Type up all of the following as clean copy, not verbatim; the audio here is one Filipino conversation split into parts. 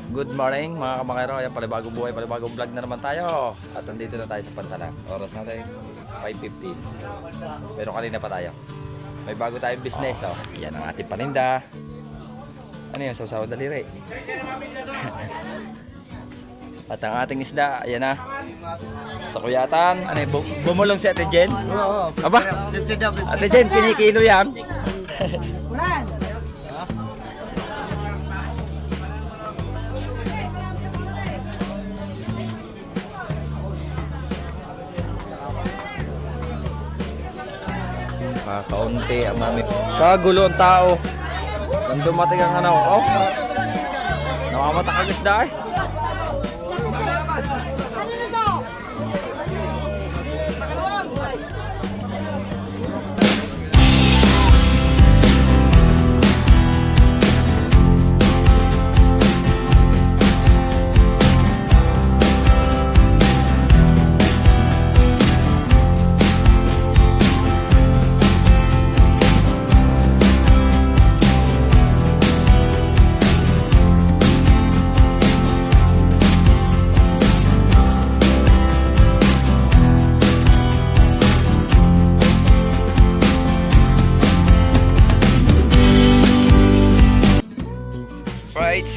Good morning mga kamakero, ayan palibagong buhay, palibagong vlog na naman tayo. At nandito na tayo sa Pantalan. Oras natin 5:15. Pero kanina pa tayo. May bago tayong business, oh. Yan ang ating paninda. Ano yun, sausaw daliri. At ang ating isda, ayan na. Sa kuyatan, ano yun, bumulong si Ate Jen? Oo. Aba, Ate Jen, kinikilo yan. Kaunti ang mami. Kagulo ang tao. Nang dumating ang ano, oh. Namamata kang isda eh.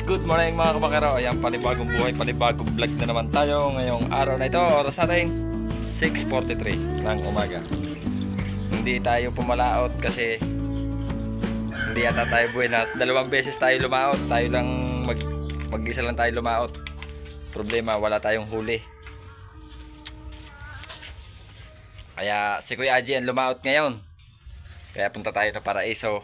Good morning mga kamakero. Ayan, panibagong buhay, panibagong vlog na naman tayo ngayong araw na ito. Oras natin 6:43 ng umaga. Hindi tayo pumalaot kasi hindi yata tayo buenas. Dalawang beses tayo lumaot. Tayo lang mag-isa lang tayo lumaot. Problema, wala tayong huli. Kaya si Kuya Aji ang lumaot ngayon. Kaya punta tayo na Paraiso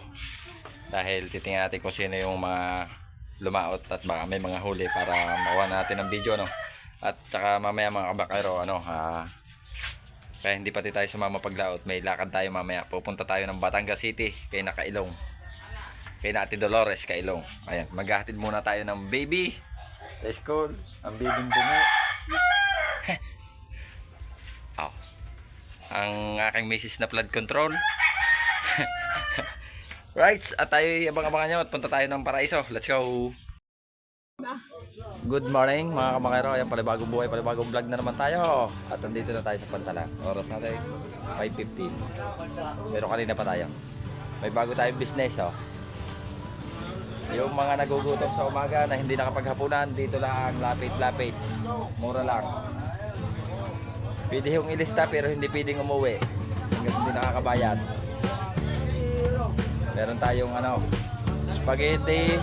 dahil titingnan natin kung sino yung mga lumaot at baka may mga huli para makuha natin ng video, no? At saka mamaya mga kabakero, kaya hindi pati tayo sumama paglaot, may lakad tayo mamaya. Pupunta tayo ng Batangas City kay Nakailong, kay Ate Dolores Kailong. Ayan, maghahatid muna tayo ng baby sa school, ang bibing bungo. Oh, ang aking misis na flood control. Right, at tayo abang-abangan nyo at punta tayo ng Paraiso. Let's go! Good morning mga kamakero. Ayan, palibagong buhay, palibagong vlog na naman tayo. At nandito na tayo sa Pantalan. Oras natin 5:15. Pero kanina pa tayo. May bago tayong business, oh. Yung mga nagugutom sa umaga na hindi nakapaghapunan, dito lang, lapit-lapit. Mura lang. Pwede yung ilista pero hindi pwedeng umuwi hanggang hindi nakakabayad. Meron tayong spaghetti,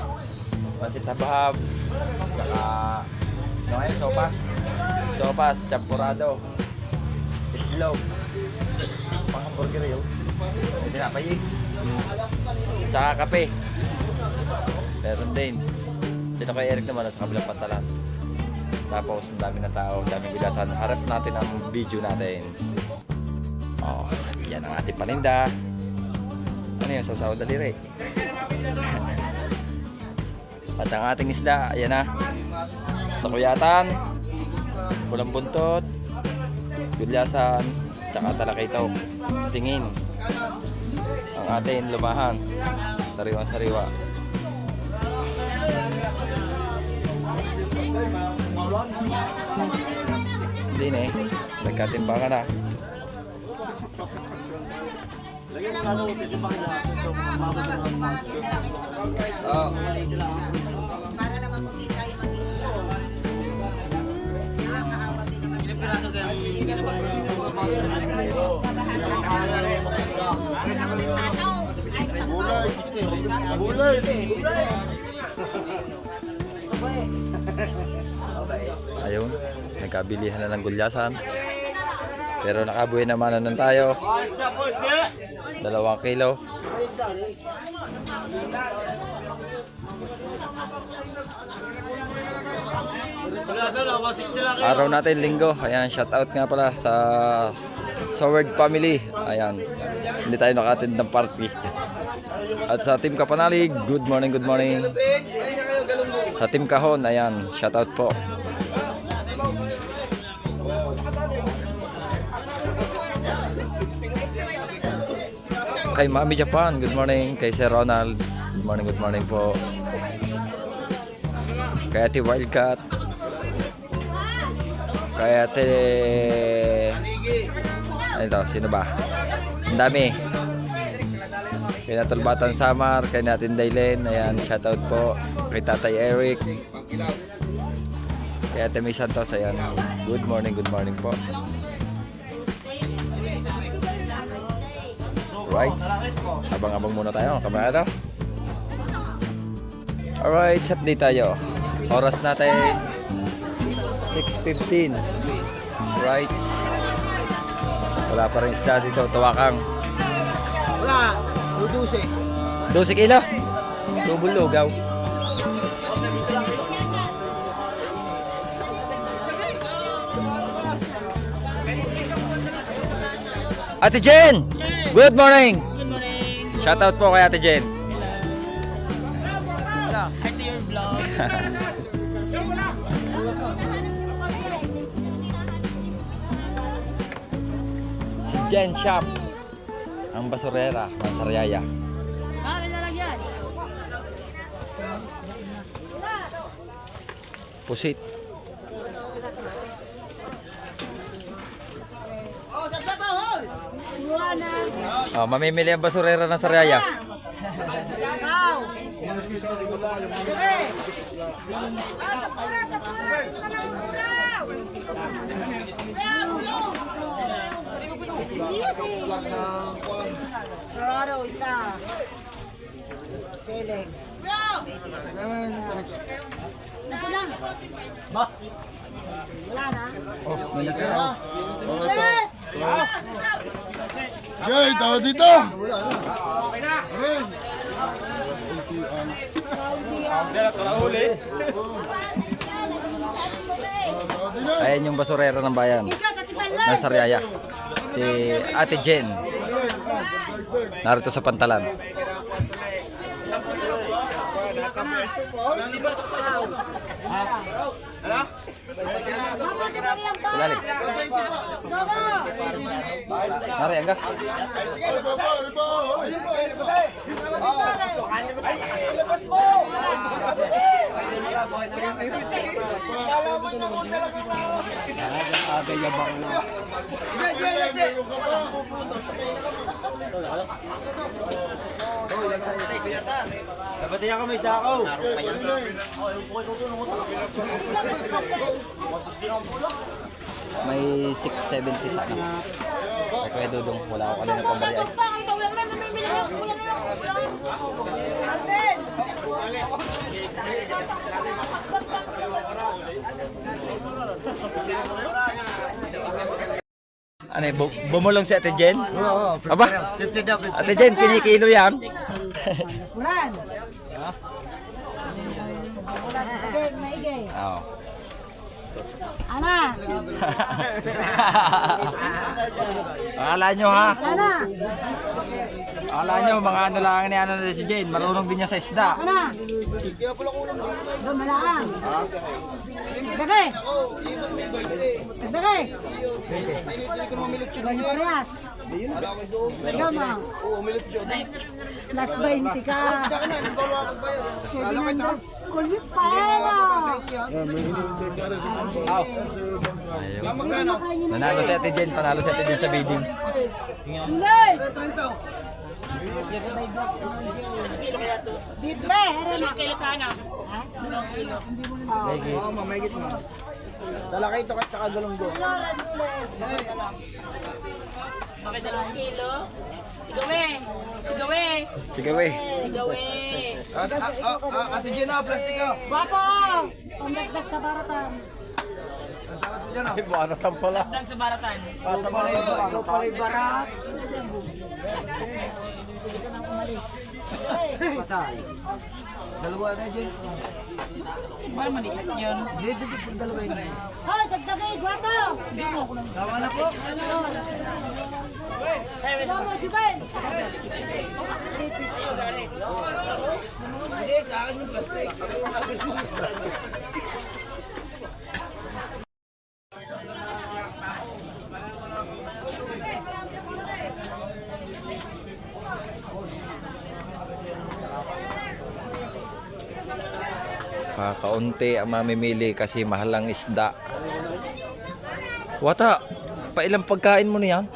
pansit habahab, saka sopas, champurado, itlog, pang-hamburger yun, tinapay, saka kape. Meron din. Sino kay Eric naman sa kabilang Pantalan. Tapos ang dami na tao, ang daming bilasan. Harap natin ang video natin. Oh, yan ang ating paninda. Ano yun, sausaw daliri. At ang ating isda, ayan na. Sa kuyatan, pulang buntot, gulyasan, tsaka talakitaw. Tingin. Ang ating lumahan, sariwang sariwa. Hindi na eh, nagkatimbangan na. Oh. Para naman kung di tayo mag-isla. Nakakaawa din naman Ayun, nagkabilihan na ng gulyasan. Pero nakabuhay naman na tayo. 2 kilo. Araw natin linggo. Ayan, shout out nga pala sa Word family. Ayan, hindi tayo nakatid ng party. At sa Team Kapanalig, good morning, good morning. Sa Team Kahon, ayan, shout out po. Kay Mami Japan, good morning. Kay Sir Ronald, good morning po. Kay Ate Wildcat. Kay Ate... Ito, sino ba? Ang dami. Kay Natulbatan Samar, kay natin Daylen. Ayan, shoutout po. Kay Tatay Eric. Kay Ate May Santos. Ayan, good morning po. Right. Abang-abang muna tayo, kamarada. Alright, update tayo. Oras natin 6:15. Right. Wala pa rin isda dito, tawakang. Wala, 12. 12 kilo. Tubol lugaw. Ate Jen! Good morning! Good morning. Shoutout po kay Ate Jen. Hello. Hi to your vlog. Si Jen Shop. Ang basurera, ng Sariaya. Pusit. Oh, mamimili ang basurera ng Sariaya. Dorado, isa. Felix. Ito lang. Wala na? Ulit! Jay, tao dito! Ayan yung basurera ng bayan ng Sariaya. Si Ate Jen. Narito sa Pantalan. Ilalim. Nari, angga. Dapat niya kami isda ako. May 670 sana. Kaya Kuya Dudong, wala ako kanina pang bali. Ano eh, bumulong si Ate Jen? Oo. Aba, Ate Jen, kinikilo yan. Buran! Maigay, maigay. Oo. Ana! Akala nyo ha? Ana! Akala nyo, mga ano lang ni ano na si Jane, marunong din niya sa isda. Ana! Doon malaang. Dagay! Dagay! Ganyan parehas. Sigaw mo. Plus 20 ka. 700. Kulit pa Nanalo si Ate Jen, panalo si Ate Jen sa bidding. Bibre, herena. Kailan Oo, mamagit mo. Talakay ito at saka galunggo. Bakit 2 kilo? Sigawe! Sigawe! Sige, wey. Sigawe! Ate Gina, plastic ka. Guwapo! Pamdagdag sa baratan. Ay, baratan pala. Lang sa baratan. Pasa pala yung barat. Ikaw pala yung barat. Patay. Dalawa na dyan. Parang maliit yun. Dito, dalawa yun. Hoy, dagdagay, guwapo! Tama na po. Ikaw mo, Jubel! Hindi, sa akin yung plastic. Kakaunti ang mamimili kasi mahal ang isda. Wata, pailang pagkain mo niyan?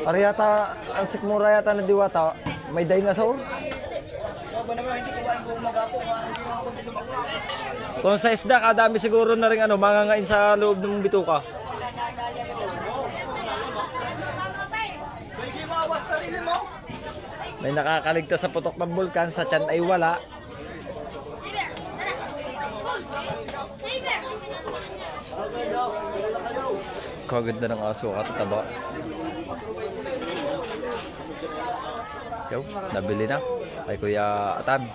Ari yata, ang sikmura yata na diwata, may dinosaur. Kung sa isda, kadami siguro na rin mangangain sa loob ng bituka. May nakakaligtas sa putok ng bulkan, sa tiyan ay wala. Kaganda ng aso katataba. Yo, nabili na kay Kuya Atan.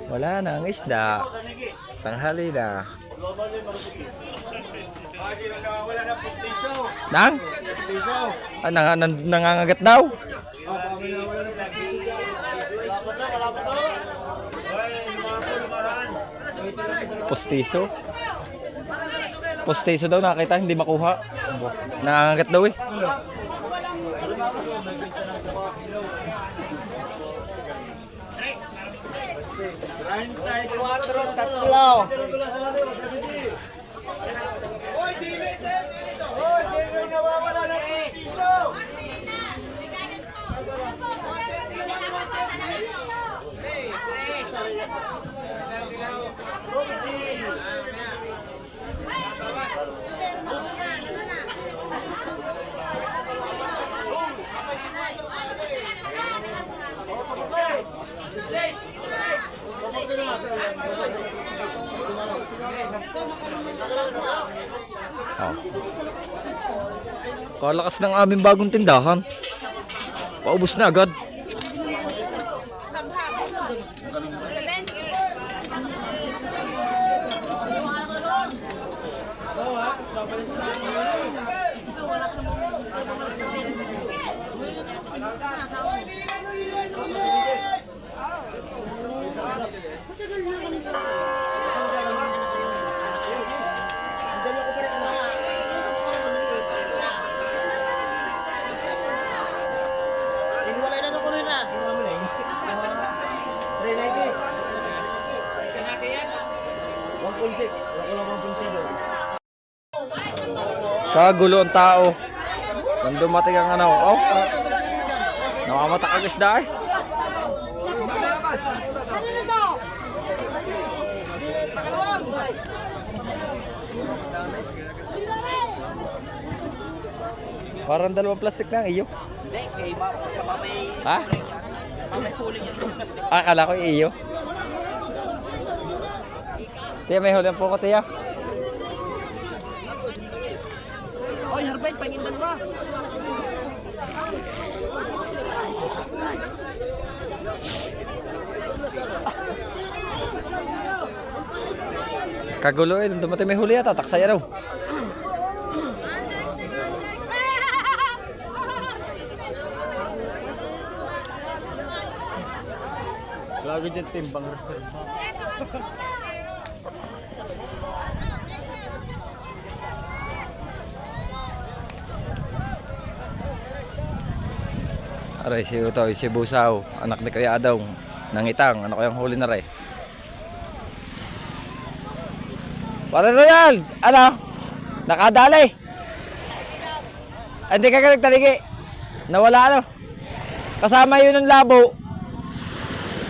Wala na ang isda. Tanghali na. Wala na pustiso. Nang? Pustiso. Nangangagat daw. Postiso. Postiso daw nakita, hindi makuha. Nangangagat daw eh. Tatlo. Oh. Kalakas ng aming bagong tindahan. Paubos na agad. Wala na ko na. 1.6. Wala ko lang 1.7. Kagulo ang tao. Nang dumating ang oh. Nakamatak ang isda eh. Parang dalawang plastic na ang iyo. Hindi, kay Mama sa mamay. Ha? Mamay puling yung isang plastic. Akala ko iyo. Tiya, may hulang po ko, tiya. Oy, Harbay, pangindan ba? Kagulo eh, dumating may huli yata, taksaya daw. Lagi dyan timbang reserva. Aray, si Utoy, si Busaw, anak ni Kuya Adong, nangitang, ano kayang huli na rin. Para Ronald, ano? Nakadali. Hindi ka nagtaligi. Nawala ano? Kasama yun ng labo.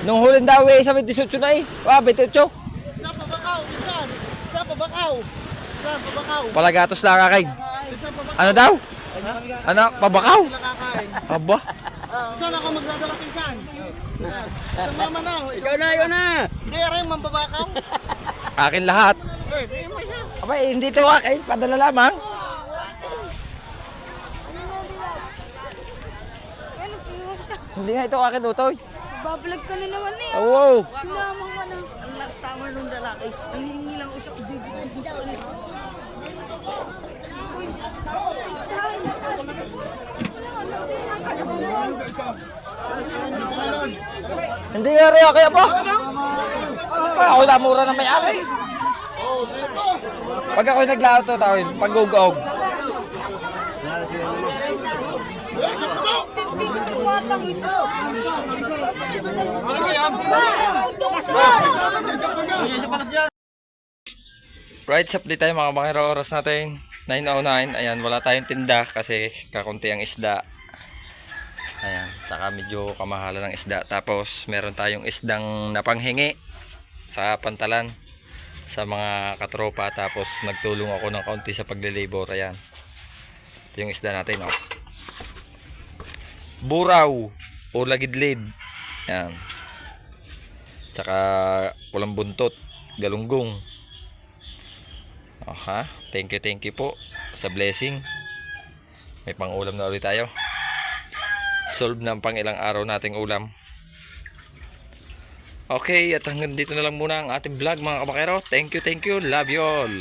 Nung huling daw eh, sa 18 na eh. 28. Sa pabakaw, bisan. Sa pabakaw. Sa pabakaw. Palagatos lang akain. Ano daw? Ano? Pabakaw? Sila kakain. Aba. Saan ako magdadala pinsan? Sa mama na. Ikaw na! Hindi, aray, mambabakaw. Akin lahat. Eh, may isa. Aba, hindi ito akin. Padala lamang. Hindi nga ito akin, Utoy. Bablog ka na naman eh. Oh, wow. Lamang ka na. Ang lakas tama nung lalaki. Ang hihingi lang isa. Bibigyan sa kanila. Hindi nga rin kaya po. Ako na mura na may ari. Pag ako'y naglaot to, tawin, pag-ugog. batang ito. Right, update tayo mga kabakero. Oras natin 9:09. Ayan, wala tayong tinda kasi kakunti ang isda. Ayan, saka medyo kamahalan ng isda. Tapos meron tayong isdang napanghingi sa pantalan sa mga katropa. Tapos nagtulong ako ng kaunti sa paglilibot. Ayan, ito yung isda natin, oh. Buraw o lagidlid. Ayan, saka kulang buntot, galunggong. Aha, thank you po sa blessing. May pang-ulam na ulit tayo. Solve na ang pang-ilang araw nating ulam. Okay, at hanggang dito na lang muna ang ating vlog mga kabakero. Thank you, love you all.